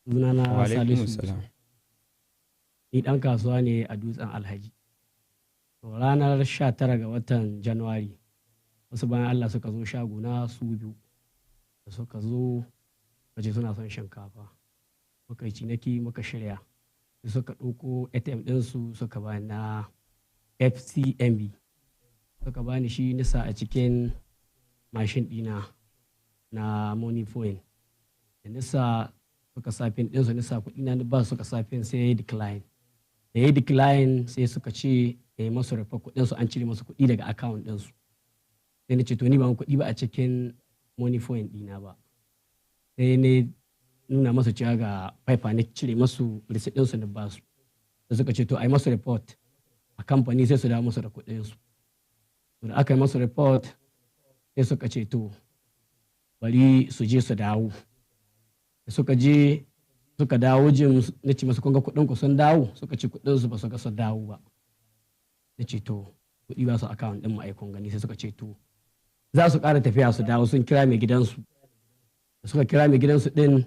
Wa Sunana alaikum Salisu salam. Yusuf. Ni ɗan kasuwa ne a Dutsen Alhaji. To ranar 19 ga watan Januwari, wasu bayan Allah suka zo shaguna su biyu. Da suka zo suka ce suna son shinkafa. Muka yi ciniki muka shirya. Sai suka ɗauko ATM ɗinsu suka bani na FCMB. Suka bani shi nisa a cikin mashin ɗina na Money Point. Da nisa suka sa pin ɗinsu nisa kuɗi na ba suka sa pin sai ya yi decline. Da ya yi decline sai suka ce ya yi masu rufe kuɗinsu an cire masu kuɗi daga account ɗinsu. Sai na ce to ni ba kuɗi ba a cikin Money Point ɗina ba. Sai ne nuna masu cewa ga faifa na cire masu receipt ɗinsu na basu. Da suka ce to a yi masu report a kamfani sai su dawo masu da kuɗinsu. To da aka yi masu report sai suka ce to bari su je su dawo. Da suka je suka dawo jin na ce masu kunga kuɗinku sun dawo suka ce kuɗinsu ba su ga su dawo ba. Na ce to kuɗi ba su account ɗin ma'aikon gani sai suka ce to za su ƙara tafiya su dawo sun kira mai gidansu. Da suka kira mai gidansu ɗin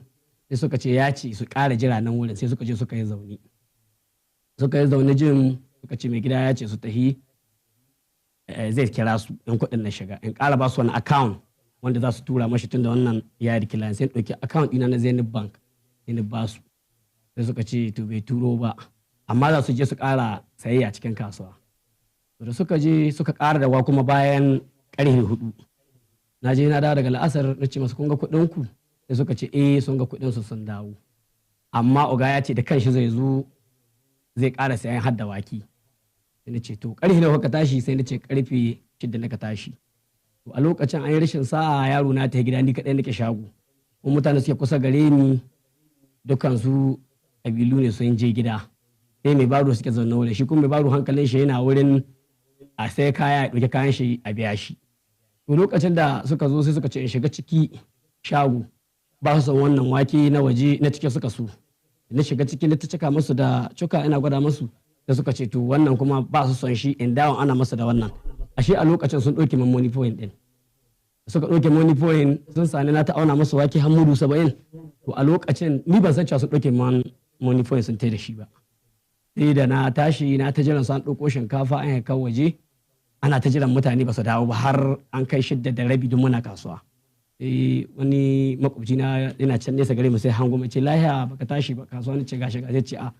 sai suka ce ya ce su ƙara jira nan wurin sai suka je suka yi zaune. Suka yi zaune jin suka ce mai gida ya ce su tahi zai kira su in kuɗin na shiga in ƙara ba su wani account wanda za su tura mashi tun da wannan ya yi decline sai ɗauki account ɗina na Zenith Bank sai ni ba su. Sai suka ce to bai turo ba amma za su je su ƙara sayayya cikin kasuwa. To da suka je suka ƙara dawa kuma bayan ƙarfe 4. Na je na dawo daga la'asar na ce masu kun ga kuɗinku sai suka ce sun ga kuɗinsu sun dawo. Amma oga ya ce da kanshi zai zo zai ƙara sayan hadda waki. Sai na ce to ƙarfe nawa ka tashi sai na ce ƙarfe 6 na ka tashi. To a lokacin an yi rashin sa'a yaro na ta gida ni kaɗai nake shago. Kuma mutane suke kusa gare ni dukansu ƙabilu ne sun je gida. Sai mai baro suke zaune wurin shi kuma mai baro hankalin shi yana wurin a sai kaya ya ɗauki kayan shi a biya shi. To lokacin da suka zo sai suka ce in shiga ciki shago ba su son wannan wake na waje na cike suka so. Na shiga ciki na ta cika musu da cuka ina gwada musu da suka ce to wannan kuma ba su son shi in dawon ana masa da wannan. Ashe a lokacin sun ɗauke min Money Point ɗin. Suka ɗauke Money Point sun sani na ta auna musu wake har mudu 70. To a lokacin ni ban san cewa sun ɗauke man Money Point sun tai da shi ba. Sai da na tashi na ta jiran su an ɗauko shinkafa an yi kawo waje ana ta jiran mutane ba su dawo ba har an kai 6:30 don muna kasuwa. Wani makwabci na yana can nesa gare mu sai hango mai ce lahiya baka tashi ba kasuwa ni ce gashi gashi ce a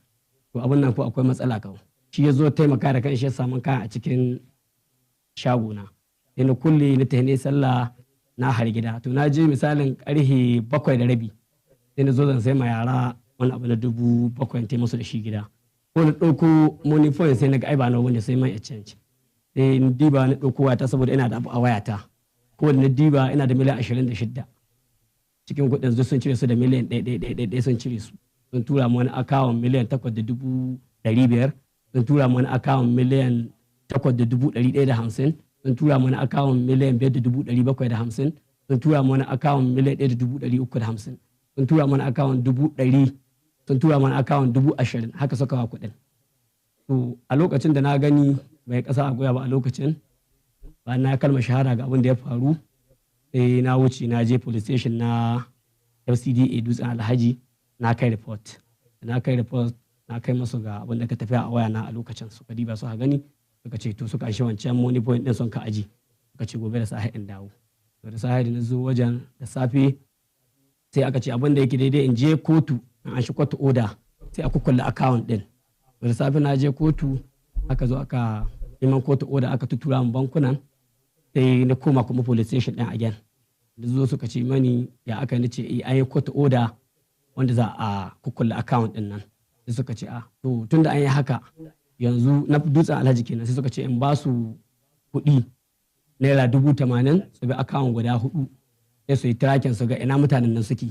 to abin nan ko akwai matsala kawai. Shi ya zo taimaka da kanshi ya samu kaya a cikin shagona. Sai na kulle na tahi ne sallah na har gida. To na je misalin karfe 7:30 sai na zo zan sai ma yara wani abu na 7,000 ta musu da shi gida. Ko na ɗauko Money Point sai na ga ai ba na wanda sai man exchange. Sai na diba na ɗauko wayata saboda ina da abu a wayata. Ko da na diba ina da miliyan 26. Cikin kuɗin su sun cire su da miliyan 1 sun cire su. Sun tura mu wani akawun miliyan 8,500. Sun tura mu wani akawun miliyan 8,150. Sun tura mu wani akawun miliyan 5,750. Sun tura mu wani akawun miliyan 1,350. Sun tura mu wani akawun 100,000. Sun tura mu wani akawun 20,000 haka suka wa kuɗin. To a lokacin da na gani bai ƙasa a goya ba a lokacin bayan na kalmar shahara ga abin da ya faru sai na wuce na je police station na FCDA Dutsen Alhaji na kai report. Na kai report na kai masu ga abin da ka tafiya a waya na a lokacin suka diba su gani suka ce to suka shi wancan Money Point din sun ka aji suka ce gobe da safe in dawo. To da safe da na zo wajen da safe sai aka ce abin da yake daidai in je kotu an shi court order sai aka kulle account din. To da safe na je kotu aka zo aka neman court order aka tutura mu bankunan sai na koma kuma police station din again. Da zo suka ce mani ya aka ni ce an yi court order wanda za a kukkulle account din nan. Sai suka ce to tunda an yi haka yanzu na Dutsen Alhaji kenan sai suka ce in ba su kuɗi naira 80,000 su bi account guda 4 sai su yi tracking su ga ina mutanen nan suke.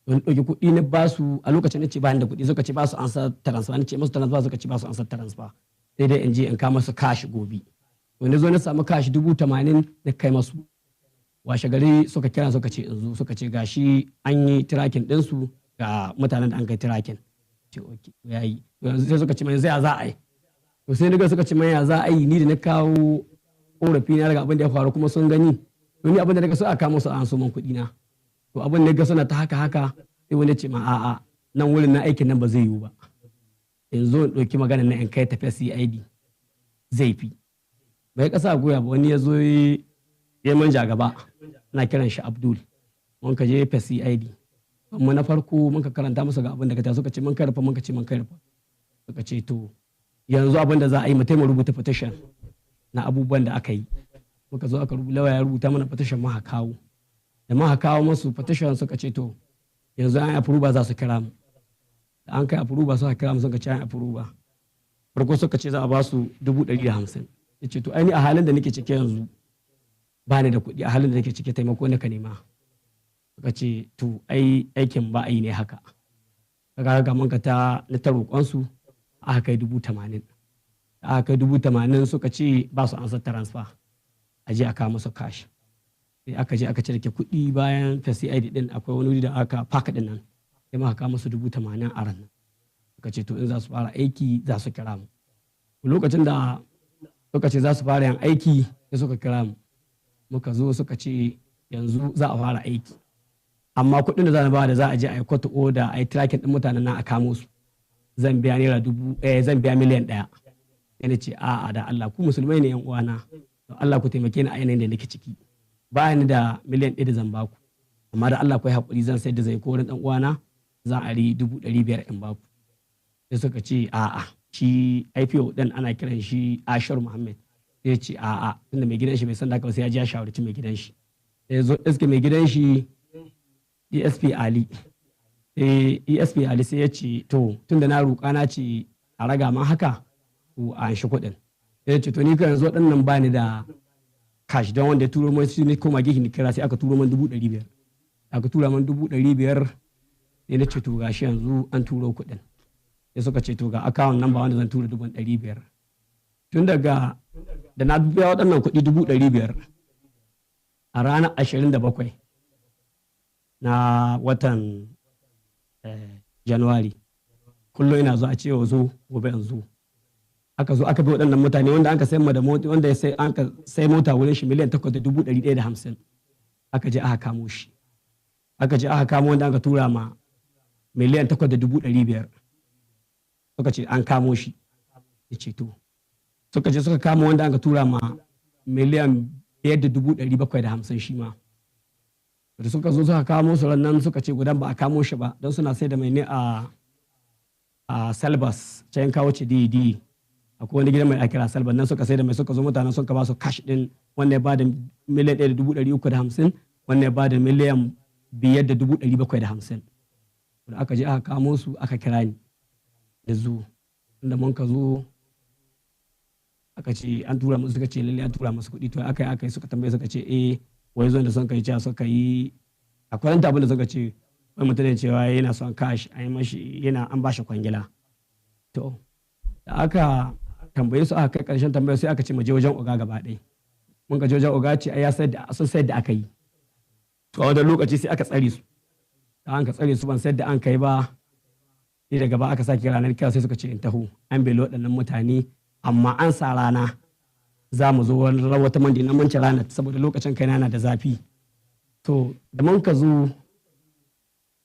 Don ɗauki kuɗi na ba su a lokacin na ce ba da kuɗi suka ce ba su ansa transfer na ce musu transfer suka ce ba su ansa transfer sai dai in je in kama su cash gobe. To na zo na samu cash 80,000 na kai masu. Washe gari suka kira suka ce in zo suka ce gashi an yi tracking ɗinsu ga mutanen da an kai tracking. Ce okay yayi. Yanzu sai suka ce mai sai za a yi. To sai ni ga suka ce mai ya za a yi ni da na kawo korafi na daga abin da ya faru kuma sun gani. To ni abin da daga so a kama su an so man kuɗi na. To abin da ga suna ta haka sai wani ce ma a'a nan wurin na aikin nan ba zai yiwu ba, yanzu in ɗauki magana na in kai tafiya CID zai fi. Bai ƙasa goya ba, wani ya zo ya manja gaba, ana kiran shi Abdul, mun ka je fa CID. Amma na farko mun ka karanta musu ga abin da ka ta, suka ce mun kai rufa, mun ka ce mun kai rufa. Suka ce to yanzu abin da za a yi mu rubuta petition na abubuwan da aka yi. Muka zo aka rubuta, ya rubuta mana petition mu kawo. Da mu kawo musu petition suka ce to yanzu an approve za su kira mu. Da an kai approve suka kira mu suka ce an approve. Farko suka ce za a ba su 150,000. Ya ce to ai ni a halin da nake cike yanzu ba ni da kuɗi, a halin da nake cike taimako ne ka nema. Suka ce to ai aikin ba a yi ne haka. Kaga ga manka ta na ta roƙonsu aka kai 80,000. Aka kai 80,000 suka ce ba su ansa transfer, a je a kawo musu cash. Sai aka je aka cire kuɗi bayan FCID din akwai wani wuri da aka faka din nan, sai muka kawo musu 80,000 a ran nan. Suka ce to in za su fara aiki za su kira mu. Lokacin da suka ce za su fara yin aiki sai suka kira mu. Muka zo suka ce yanzu za a fara aiki, amma kuɗin da za a ba da za a je a yi court order a yi tracking din mutanen nan a kamo su, zan biya zan biya miliyan 1. Sai na ce a'a da Allah ku musulmai ne yan uwana, don Allah ku taimake ni a yanayin da nake ciki, ba ni da miliyan 1 da zan baku, amma da Allah ku yi haƙuri zan sayar da zai ko wurin dan uwana za a ri 500,000 in baku. Sai suka ce a'a, shi IPO din ana kiran shi Ashar Muhammad. Sai ya ce a'a, tunda mai gidan shi bai san da haka sai ya ji ya shawarci mai gidan shi. Sai zo iske mai gidan shi ESP Ali. ESP Ali sai ya ce to tunda na roƙa na ce a raga man haka ko a shi kuɗin. Sai ya ce to ni kan yanzu waɗannan ba ni da cash, don wanda ya turo man shi ne koma gihi ni kira sai aka turo man 500,000. Aka tura man 500,000 sai na ce to gashi yanzu an turo kuɗin. Sai suka ce to ga account number wanda zan tura 500,000. Tun daga da na biya waɗannan kuɗi 500,000 a ranar 27 na watan Januwari, kullum ina zo a ce zo gobe in zo. Aka zo aka bi waɗannan mutane wanda an ka sayar da mota, wanda an ka sai mota wurin shi miliyan 8,150. Aka je aka kamo shi. Aka je aka kamo wanda an ka tura ma miliyan 8,500. Suka ce an kamo shi. Ya ce to. Suka je suka kama wanda an ka tura ma miliyan 5,750 shi ma. Da suka zo suka kamo su nan suka ce gudan ba a kamo shi ba, don suna sai da mai ne a Salbas can kawo ce DD. Akwai wani gidan mai akira Salbas nan suka sai da mai, suka zo mutanen sun ka ba su cash din, wanda ya bada miliyan 1,350, wanda ya bada miliyan 5,750. Da aka je aka kamo su aka kira ni da zo, inda mun ka zo aka ce an tura musu, suka ce lalle an tura musu kuɗi. To aka yi suka tambaye suka ce wai zuwan da sun kai cewa suka yi akwai ranta abin da suka ce wai mutum da cewa yana son cash a yi mashi, yana an bashi kwangila. To da aka tambaye su aka kai karshen tambayar sai aka ce mu je wajen oga gaba ɗaya. Mun ka je wajen oga ce ai ya sayar da sun sayar da aka yi. To a wannan lokaci sai aka tsare su, da an ka tsare su ban sayar da an kai ba. Sai daga ba aka sake ranar kira sai suka ce in taho an belo waɗannan mutane, amma an sa rana za mu zo wani wata mandi na manci ranar saboda lokacin kai na da zafi. To da mun ka zo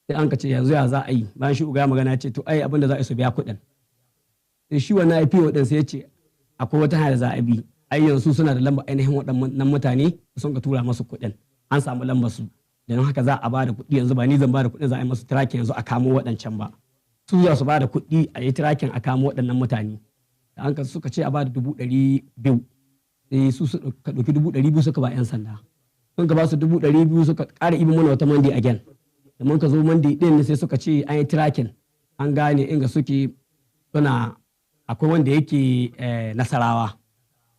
sai an ka ce yanzu ya za a yi, bayan shi uga magana ce to ai abinda za a yi su biya kuɗin. Sai shi wannan IPO din sai ya ce akwai wata hanya da za a bi, ai yanzu suna da lamba ainihin waɗannan mutane sun ka tura masu kuɗin, an samu lambar su, don haka za a ba da kuɗi yanzu, ba ni zan ba da kuɗin za a yi masu tracking yanzu a kamo waɗancan ba, su za su ba da kuɗi a yi tracking a kamo waɗannan mutane. Da an ka suka ce a ba da 200,000, sai su ka ɗauki 200,000 suka ba 'yan sanda. Sun ka ba su 200,000 suka ƙara ibin mana wata mandi again. Da mun ka zo mandi ɗin sai suka ce an yi tracking, an gane inga suke suna akwai wanda yake Nasarawa,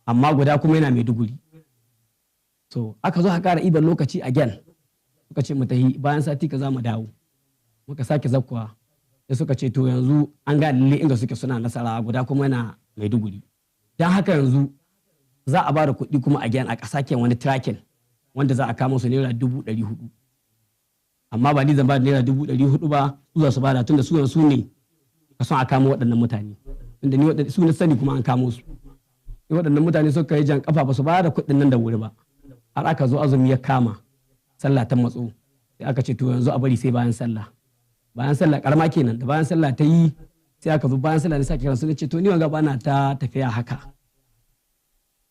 amma guda kuma yana Maiduguri. So aka zo aka ƙara iban lokaci again, suka ce mu tahi bayan sati ka za mu dawo. Muka sake zakkuwa sai suka ce to yanzu an gane lalle inga suke suna Nasarawa, guda kuma yana Maiduguri. Don haka yanzu za a ba da kuɗi kuma again a sake wani tracking wanda za a kama su naira 400,000. Amma ba ni zan ba da naira 400,000 ba, su za su ba da, tunda su ne ka son a kamo waɗannan mutane. Tunda ni su ne sani kuma an kamo su. Sai waɗannan mutane suka yi jan kafa ba su ba da kuɗin nan da wuri ba. Har aka zo azumi ya kama, sallah ta matso. Sai aka ce to yanzu a bari sai bayan sallah. bayan sallah karama kenan da bayan sallah ta yi sai aka zo bayan sallah ne sake kiran su ne ce to ni wanga bana ta tafiya haka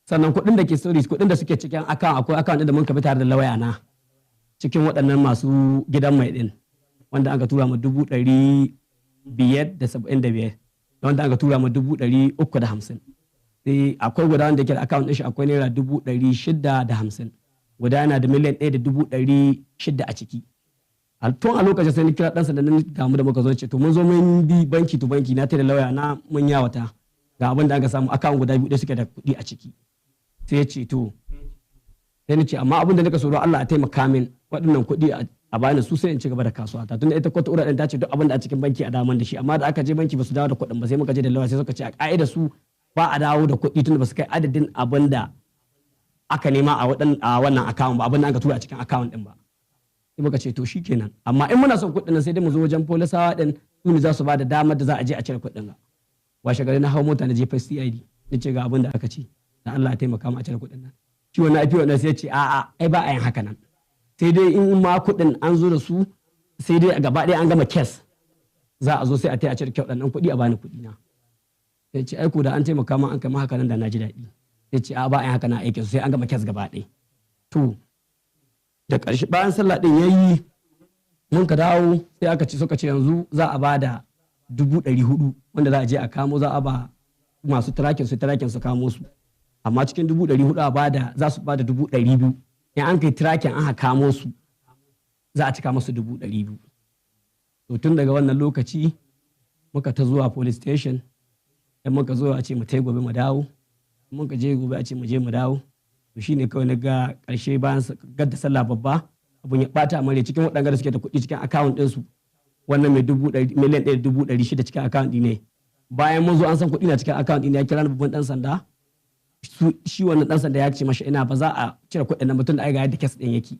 sannan kuɗin da ke stories kuɗin da suke cikin account akwai account da mun ka bi tare da lawaya na cikin waɗannan masu gidan mai din wanda aka tura mu 575 wanda aka tura mu 350 sai akwai guda wanda ke da account din shi akwai naira 650 guda yana da miliyan 1.600 a ciki tun a lokacin sai ni kira ɗansa da nan damu da muka zo ce to mun zo mun bi banki to banki na tare lauya na mun yawata ga abin da aka samu account guda biyu da suke da kuɗi a ciki sai ya ce to sai ni ce amma abin da nika so Allah a taimaka min waɗannan kuɗi a bani su sai in ci gaba da kasuwa ta tunda ita kwata ura ɗin ta ce duk abin da a cikin banki a daman da shi amma da aka je banki ba su dawo da kuɗin ba sai muka je da lauya sai suka ce a ƙa'ida su ba a dawo da kuɗi tunda ba su kai adadin abin da aka nema a wannan account ba abin da aka tura a cikin account din ba sai muka ce to shikenan amma in muna son kuɗin nan sai dai mu zo wajen polisawa din su ne za su ba da damar da za a je a cire kuɗin ga washe gari na hau mota na je CID ni ce ga abin da aka ce dan Allah ya taimaka mu a cire kuɗin nan shi wannan IPO din sai ya ce a'a ai ba a yin haka nan sai dai in ma kuɗin an zo da su sai dai gaba ɗaya an gama kes za a zo sai a taya a cire kuɗin kuɗi a bani kuɗi na sai ce aiko da an taimaka ma an kai haka nan da na ji daɗi sai ce a ba a yin haka na aikin sai an gama kes gaba ɗaya to da ƙarshe bayan sallah ɗin ya yi mun ka dawo sai aka ce suka ce yanzu za a ba da 400,000 wanda za a je a kamo za a ba masu tirakin su kamo su amma cikin 400,000 za su ba da 200,000 in an kai tirakin an kamo su za a cika masu 200,000 to tun daga wannan lokaci muka ta zuwa police station dan muka zo a ce mu tai gobe mu dawo mun ka je gobe a ce mu je mu dawo to shine kawai na ga karshe bayan gadda sallah babba abun ya bata amare cikin waɗanda da suke da kuɗi cikin account ɗinsu wannan mai miliyan 1.600 cikin account ɗi ne bayan mun zo an san kuɗi na cikin account ɗi ne ya kira babban ɗan sanda shi wannan ɗan sanda ya ce mashi ina ba za a cire kuɗin nan mutum da ai ga yadda kes ɗin yake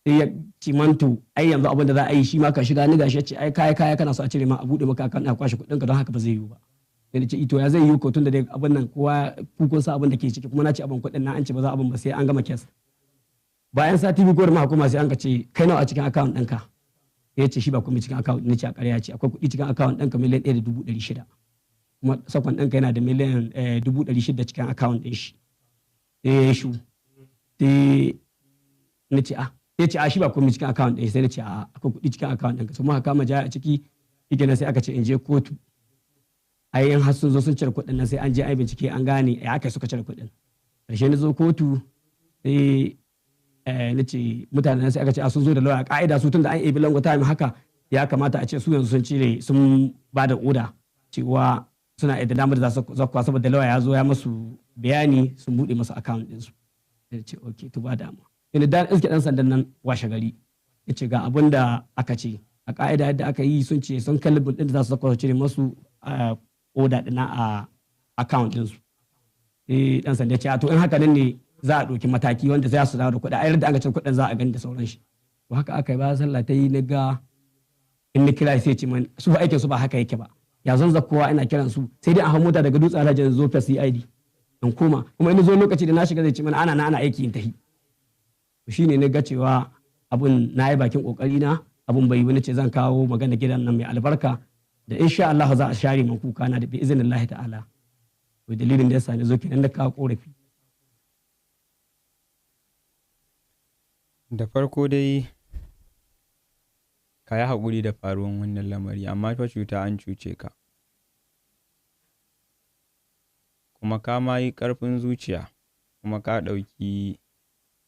sai ya ci manto ai yanzu abin da za a yi shi ma ka shiga ni gashi ya ce ai kaya kana so a cire ma a buɗe maka account a kwashe kuɗin ka don haka ba zai yiwu ba sai ce ito ya zai yi ko tun da dai abin nan kowa kun sa abin da ke ciki kuma na ci abin kuɗin na an ce ba za abin ba sai an gama kes bayan sati biyu ko da hukuma sai an ka ce kai nawa a cikin account ɗinka ya ce shi ba komai cikin account ne ce a ƙarya ce akwai kuɗi cikin account ɗinka miliyan 1.600 kuma sakon ɗinka yana da miliyan 600 cikin account ɗin shi sai ya shu sai na ce ya ce shi ba komai cikin account ɗin sai na ce akwai kuɗi cikin account ɗinka sai muka kama jaya a ciki shi sai aka ce in je kotu ai in har sun zo sun cire kuɗin nan sai an je ai bincike an gane ya aka suka cire kuɗin ƙarshe na zo kotu sai na ce mutanen sai aka ce sun zo da lauya ka'ida su tun da an ebi lango time haka ya kamata a ce su yanzu sun cire sun ba da oda cewa suna da damar da za su zakwa saboda lauya ya zo ya masu bayani sun buɗe masu account ɗinsu sai ce ok to ba dama ina da iske ɗan sandan nan washe gari ya ce ga abin da aka ce a ka'ida yadda aka yi sun ce sun kalli ɗin da za su zakwa su cire masu oda ɗina a account ɗinsu sai ɗan sanda ce to in haka nan ne za a ɗauki mataki wanda za su dawo da kuɗi a yadda aka cin kuɗin za a gani da sauran shi to haka aka yi bayan sallah ta yi na ga in na kira sai ce man su ba aikin su ba haka yake ba ya zan kowa ina kiran su sai dai a hau mota daga dutsen alhaji zo fa CID in koma kuma in zo lokaci da na shiga zai ce mana ana aiki in tahi to shine na ga cewa abun na yi bakin kokari na abun bai wani ce zan kawo magana gidan nan mai albarka da insha Allah za a share man kuka na da bi iznillahi ta'ala to dalilin da yasa ne zo kenan da kawo korafi. Da farko dai ka yi haƙuri da faruwan wannan lamari amma fa cuta an cuce ka kuma ka ma yi ƙarfin zuciya kuma ka ɗauki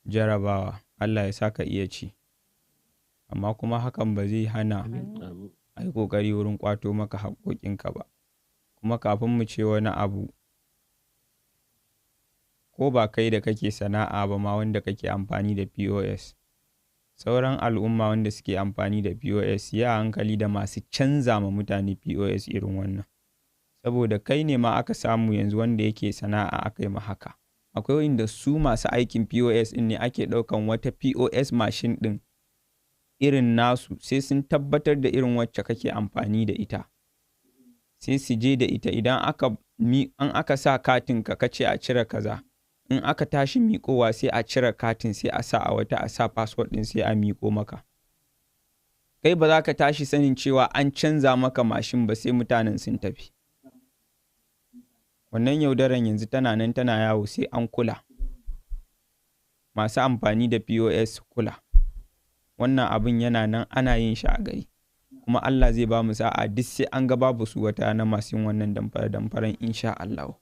jarabawa Allah ya sa ka iya ci amma kuma hakan ba zai hana a yi ƙoƙari wurin ƙwato maka haƙoƙinka ba kuma kafin mu ce wani abu ko ba kai da kake sana'a ba ma wanda kake amfani da POS sauran al'umma wanda suke amfani da POS ya hankali da masu canza ma mutane POS irin wannan saboda kai ne ma aka samu yanzu wanda yake sana'a aka yi ma haka akwai wanda su masu aikin POS ɗin ne ake ɗaukan wata POS machine ɗin irin nasu sai sun tabbatar da irin wacce kake amfani da ita sai su je da ita idan aka sa katin ka kace a cire kaza in aka tashi miƙowa sai a cire katin sai a sa a wata a sa password ɗin sai a miƙo maka kai ba za ka tashi sanin cewa an canza maka mashin ba sai mutanen sun tafi. Wannan yaudaran yanzu tana nan tana yawo, sai an kula. Masu amfani da POS kula. Wannan abin yana nan ana yin shi a gari. Kuma Allah zai ba mu sa'a duk sai an ga babu su wata na masu yin wannan damfaren insha Allah.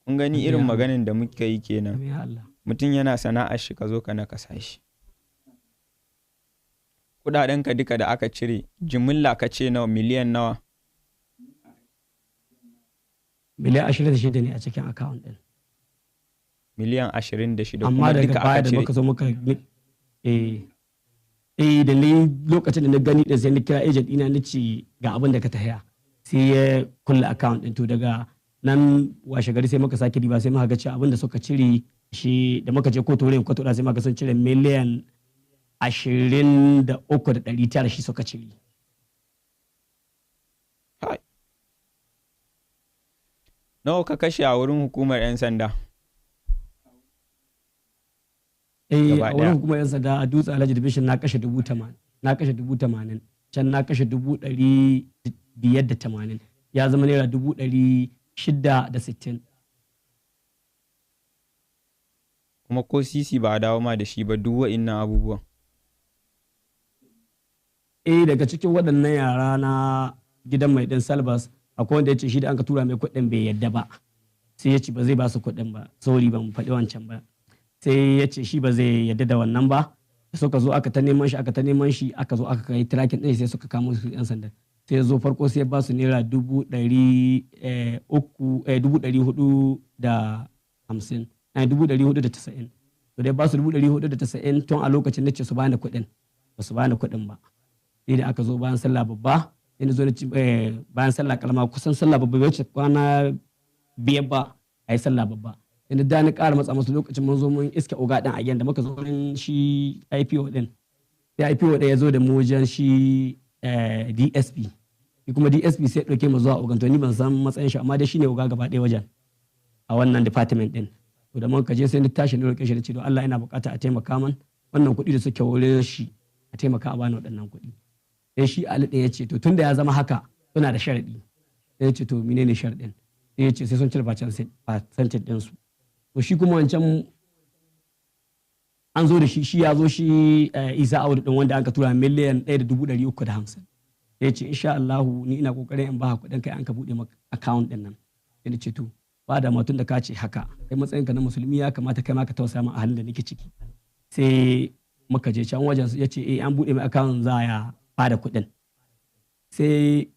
Kun gani irin maganin da muka yi kenan. Mutum yana sana'ar shi ka zo ka nakasa shi. Kuɗaɗenka duka da aka cire, jimilla ka ce nawa, miliyan nawa? Miliyan 26 ne a cikin account ɗin. Miliyan 26 amma daga baya da muka zo muka da ni lokacin da na gani da sai na kira agent ina na ce ga abin da ka tahiya, sai ya kulle account ɗin. To daga nan washe gari sai muka sake riba, sai muka ga cewa abin da suka cire shi da muka je kotu wurin kotu da sai muka sun cire miliyan 23,900 shi suka cire. Nawa ka kashe a wurin hukumar 'yan sanda? A wurin hukumar 'yan sanda a Dutse Alhaji Division na kashe 80,000. Na kashe 80,000. Can na kashe 580. Ya zama naira 660. Kuma ko sisi ba a dawo ma da shi ba duk wa'innan abubuwan. Daga cikin waɗannan yara na gidan mai ɗin Salbas akwai wanda ya ce shi da an ka tura mai kuɗin bai yadda ba, sai ya ce ba zai ba su kuɗin ba, sorry ban faɗi wancan ba, sai ya ce shi ba zai yadda da wannan ba. Suka zo aka ta neman shi aka zo aka kai tracking ɗin sai suka kamo su 'yan sanda. Sai ya zo farko sai ya ba su naira 490. To dai ba su 490 tun a lokacin na ce su bani kuɗin, ba su bani kuɗin ba. Sai da aka zo bayan sallah babba, yana zo bayan sallah kalma kusan sallah babba bai wuce kwana 5 ba a yi sallah babba. Yana da ni ƙara matsa masu lokacin mun zo mun iske oga ɗin a da muka zo wurin shi IPO ɗin. Sai IPO ɗin ya zo da mu wajen shi DSP. Shi kuma DSP sai ɗauke mu zuwa ogan, to ni ban san matsayin shi amma dai shi ne oga gaba ɗaya wajen a wannan department ɗin. To da muka je sai ni tashi ni roƙe shi da ce don Allah ina buƙata a taimaka man wannan kuɗi da suke wurin shi a taimaka a bani waɗannan kuɗi. Sai shi Ali ɗin ya ce to tunda ya zama haka suna da sharaɗi. Sai ya ce to menene sharaɗin? Sai ya ce sai sun cire percentage ɗinsu. To shi kuma wancan an zo da shi ya zo shi Isa Audu ɗin wanda aka tura miliyan 1,350. Sai ya ce insha Allahu ni ina kokarin in ba kuɗin kai an ka buɗe maka account ɗin nan. Sai ya ce to ba da matun da ka ce haka kai matsayinka na musulmi ya kamata kai ma ka tausaya min a halin da nake ciki. Sai muka je can wajen ya ce an buɗe mai account za ya bada kuɗin. Sai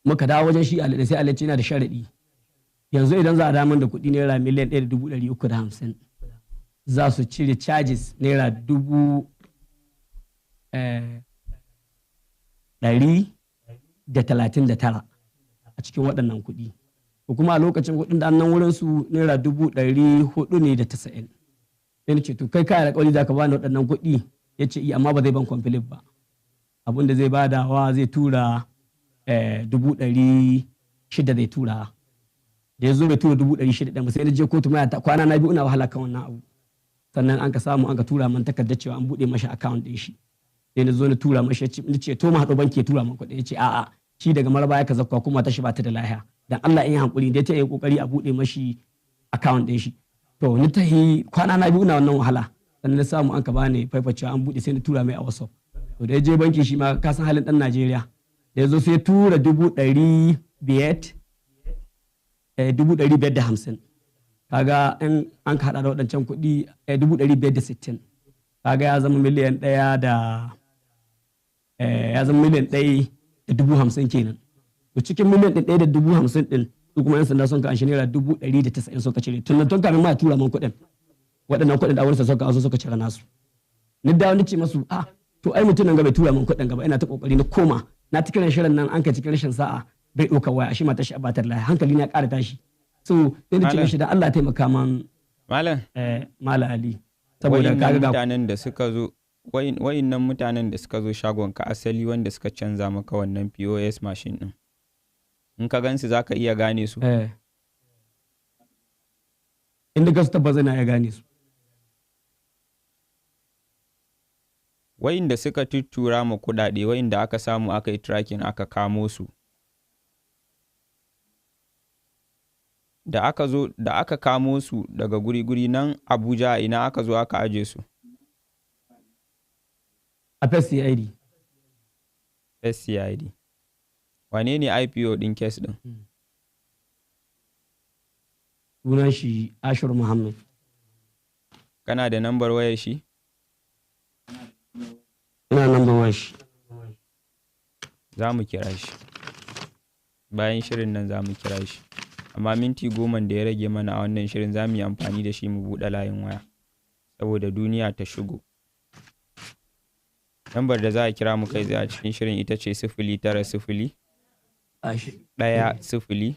muka dawo wajen shi Ali sai Ali ce yana da sharaɗi. Yanzu idan za a damar da kuɗi naira miliyan 1,350 za su cire charges naira 139 a cikin waɗannan kuɗi. Ko kuma a lokacin kuɗin da annan wurin su naira 490. Sai ni ce to kai kai alƙawari za ka bani waɗannan kuɗi? Ya ce amma ba zai ban complete ba. Abin da zai badawa zai tura 600 zai tura. Da ya zo bai tura 600 ɗin ba sai na je kotu mai kwana na biyu ina wahala kan wannan abu. Sannan an ka samu an ka tura man takardar cewa an buɗe mashi account ɗin shi. Sai na zo na tura mashi ya ce to mu haɗu banki ya tura man kuɗi. Ya ce a'a shi daga maraba ya ka zakwa kuma ta shi ba ta da lahiya. Dan Allah in yi hankuri dai ta yi kokari a buɗe mashi account ɗin shi. To ni ta yi kwana na biyu ina wannan wahala. Sannan na samu an ka bani faifacewa an buɗe sai na tura mai a WhatsApp. To da ya je banki shi ma ka san halin ɗan Najeriya. Da ya zo sai tura 550. Kaga in an ka haɗa da waɗancan kuɗi 560. Kaga ya zama miliyan 1,150,000 kenan. To cikin miliyan 1,150,000 ɗin su kuma 'yan sanda sun ka an shi naira 190 suka cire. Tun kamin ma tura man kuɗin. Waɗannan kuɗin da wurinsa suka suka cire nasu. Ni da wani ce masu to ai mutum nan ga bai tura man kuɗin gaba ina ta kokari na koma na ta kiran shirin nan an kai cikin rashin sa'a bai ɗauka waya shi mata shi abatar lahi hankali na ƙara tashi. So sai ni ce mishi da Allah taimaka man Malam Ali. Saboda kaga ga mutanen da suka zo wa'innan mutanen da suka zo shagon ka asali wanda suka canza maka wannan POS machine din. In ka gansu za ka iya gane su. Inda gasu tabbas na iya gane su. Wa'inda suka tuttura ma kuɗaɗe, wa'inda aka samu aka yi tracking aka kamo su. Da aka kamo su daga guri-guri nan Abuja, ina aka zo aka aje su? A FCID. SCID. Wane ne IPO ɗin kes ɗin? Sunan shi Ashur Muhammad. Kana da nambar wayar shi? Ina nambar wayar shi. Za mu kira shi. Bayan shirin nan za mu kira shi. Amma minti 10 da ya rage mana a wannan shirin za mu yi amfani da shi mu buɗe layin waya. Saboda duniya ta shigo. Lambar da za a kira mu kai tsaye a cikin shirin ita ce 090 1 0